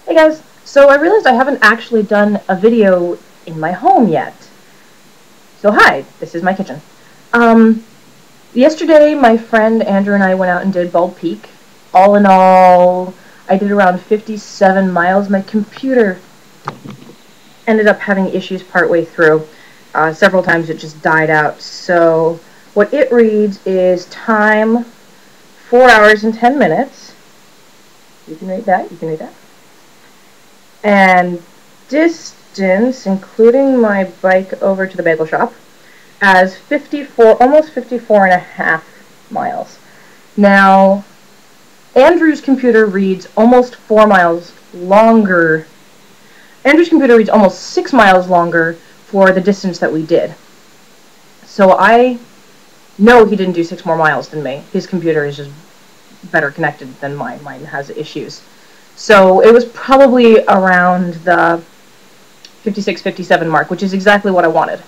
Hey guys, so I realized I haven't actually done a video in my home yet. So hi, this is my kitchen. Yesterday my friend Andrew and I went out and did Bald Peak. All in all, I did around 57 miles. My computer ended up having issues partway through. Several times it just died out. So what it reads is time 4 hours and 10 minutes. You can read that, And distance, including my bike over to the bagel shop, as 54, almost 54 and a half miles. Now, Andrew's computer reads almost 4 miles longer. Andrew's computer reads almost 6 miles longer for the distance that we did. So I know he didn't do 6 more miles than me. His computer is just better connected than mine. Mine has issues. So it was probably around the 56, 57 mark, which is exactly what I wanted.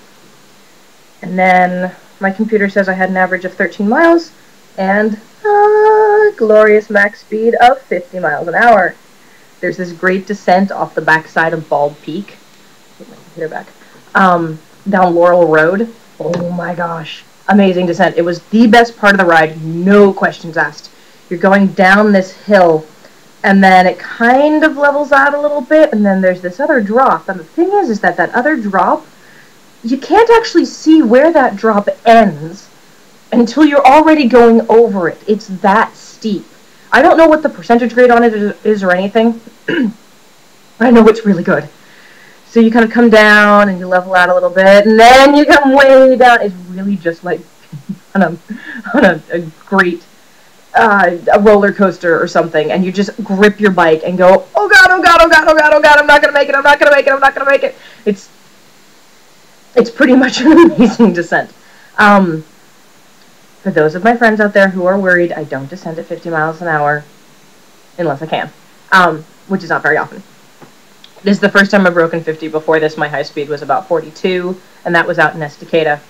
And then my computer says I had an average of 13 miles and a glorious max speed of 50 miles an hour. There's this great descent off the backside of Bald Peak. Get my computer back. Down Laurel Road. Oh my gosh. Amazing descent. It was the best part of the ride, no questions asked. You're going down this hill, and then it kind of levels out a little bit, and then there's this other drop. And the thing is that other drop, you can't actually see where that drop ends until you're already going over it. It's that steep. I don't know what the percentage grade on it is or anything, but I know it's really good. So you kind of come down and you level out a little bit, and then you come way down. It's really just like on a great a roller coaster or something, and you just grip your bike and go, oh god, oh god, oh god, oh god, oh god, I'm not gonna make it, I'm not gonna make it, I'm not gonna make it. It's pretty much an amazing descent. For those of my friends out there who are worried, I don't descend at 50 miles an hour unless I can, which is not very often. This is the first time I've broken 50. Before this, my high speed was about 42, and that was out in StP.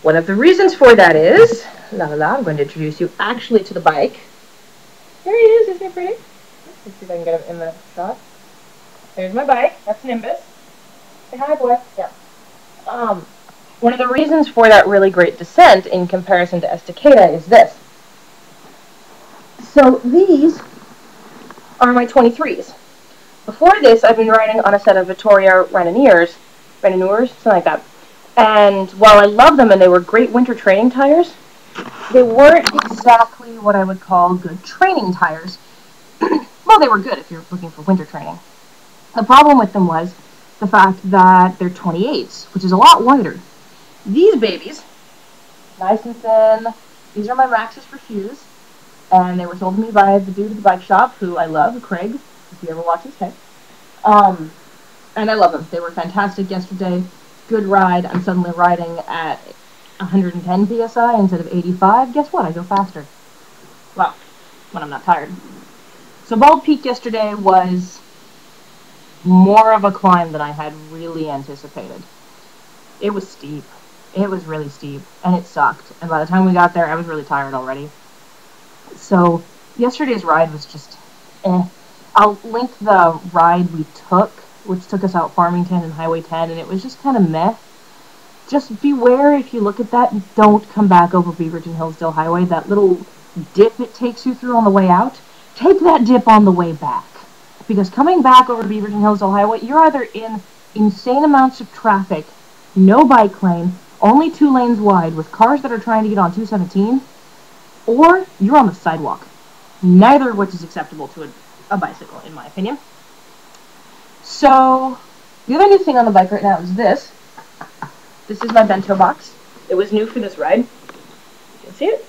One of the reasons for that is, I'm going to introduce you actually to the bike. There he is, isn't he pretty? Let's see if I can get him in the shot. There's my bike, that's Nimbus. Say hi, boy. Yeah. One of the reasons for that really great descent in comparison to StP is this. So these are my 23s. Before this, I've been riding on a set of Vittoria Renaniers, something like that. And while I love them and they were great winter training tires, they weren't exactly what I would call good training tires. Well, they were good if you're looking for winter training. The problem with them was the fact that they're 28s, which is a lot wider. These babies, nice and thin, these are my Maxxis for shoes, and they were sold to me by the dude at the bike shop, who I love, Craig, if you ever watch his tape. And I love them. They were fantastic yesterday. Good ride. I'm suddenly riding at 110 psi instead of 85. Guess what? I go faster. Well, when I'm not tired. So Bald Peak yesterday was more of a climb than I had really anticipated. It was steep. It was really steep, and it sucked. And by the time we got there, I was really tired already. So yesterday's ride was just eh. I'll link the ride we took, which took us out Farmington and Highway 10, and it was just kind of meh. Just beware if you look at that, and don't come back over Beaverton-Hillsdale Highway. That little dip it takes you through on the way out, take that dip on the way back. Because coming back over Beaverton-Hillsdale Highway, you're either in insane amounts of traffic, no bike lane, only 2 lanes wide, with cars that are trying to get on 217, or you're on the sidewalk. Neither of which is acceptable to a bicycle, in my opinion. So, the other new thing on the bike right now is this. This is my bento box. It was new for this ride. You can see it?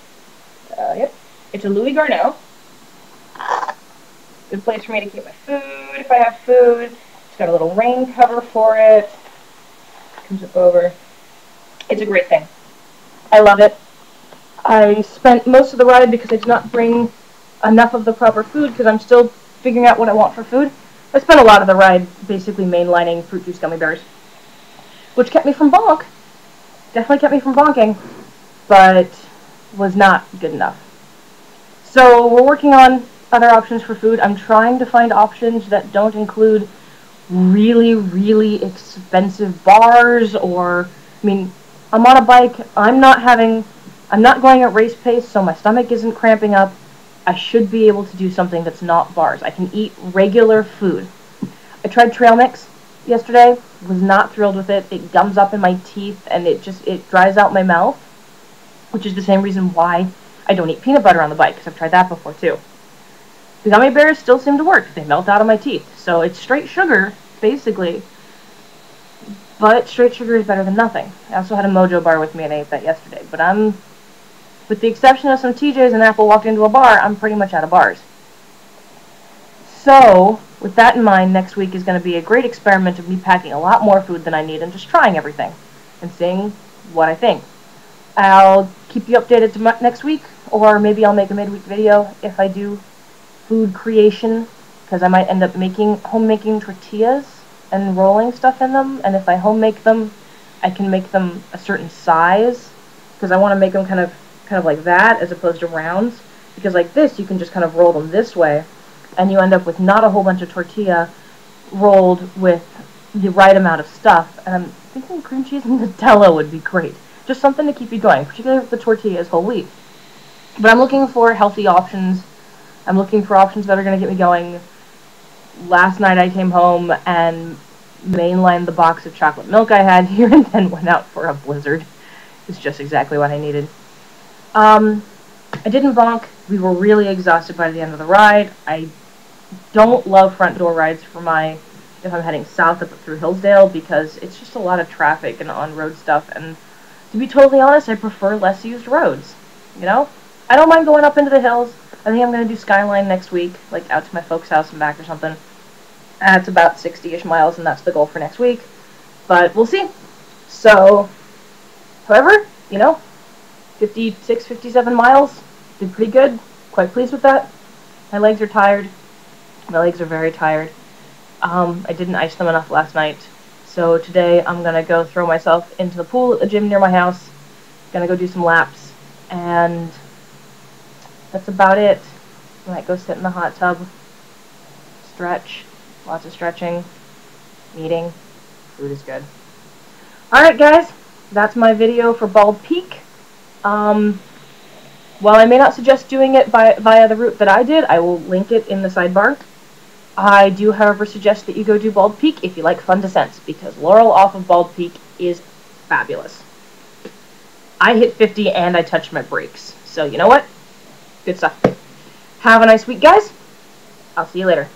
Yep. It's a Louis Garneau. Good place for me to keep my food if I have food. It's got a little rain cover for it. Comes up over. It's a great thing. I love it. I spent most of the ride because I did not bring enough of the proper food because I'm still figuring out what I want for food. I spent a lot of the ride basically mainlining fruit juice gummy bears, which kept me from bonk. Definitely kept me from bonking, but was not good enough. So we're working on other options for food. I'm trying to find options that don't include really, really expensive bars, or, I mean, I'm on a bike, I'm not going at race pace, so my stomach isn't cramping up. I should be able to do something that's not bars. I can eat regular food. I tried trail mix yesterday, was not thrilled with it. It gums up in my teeth, and it dries out my mouth, which is the same reason why I don't eat peanut butter on the bike, because I've tried that before too. The gummy bears still seem to work. They melt out of my teeth. So it's straight sugar, basically. But straight sugar is better than nothing. I also had a Mojo bar with me, and I ate that yesterday. But with the exception of some TJs and Apple walked into a bar, I'm pretty much out of bars. So, with that in mind, next week is going to be a great experiment of me packing a lot more food than I need and just trying everything and seeing what I think. I'll keep you updated to next week, or maybe I'll make a midweek video if I do food creation, because I might end up home-making tortillas and rolling stuff in them, and if I home-make them, I can make them a certain size, because I want to make them kind of like that, as opposed to rounds, because like this, you can just kind of roll them this way, and you end up with not a whole bunch of tortilla rolled with the right amount of stuff, and I'm thinking cream cheese and Nutella would be great. Just something to keep you going, particularly if the tortilla is whole wheat. But I'm looking for healthy options. I'm looking for options that are going to get me going. Last night I came home and mainlined the box of chocolate milk I had here and then went out for a blizzard. It's just exactly what I needed. I didn't bonk. We were really exhausted by the end of the ride. I don't love front door rides for if I'm heading south up through Hillsdale, because it's just a lot of traffic and on-road stuff, and to be totally honest, I prefer less used roads. You know? I don't mind going up into the hills. I think I'm going to do Skyline next week, like out to my folks' house and back or something. It's about 60-ish miles, and that's the goal for next week. But we'll see. So, however, 56, 57 miles. Did pretty good. Quite pleased with that. My legs are tired. My legs are very tired. I didn't ice them enough last night. So today I'm going to go throw myself into the pool at the gym near my house. Going to go do some laps. And that's about it. I might go sit in the hot tub. Stretch. Lots of stretching. Eating. Food is good. Alright guys, that's my video for Bald Peak. While I may not suggest doing it via the route that I did, I will link it in the sidebar. I do, however, suggest that you go do Bald Peak if you like fun descents, because Laurel off of Bald Peak is fabulous. I hit 50 and I touched my brakes, so you know what? Good stuff. Have a nice week, guys. I'll see you later.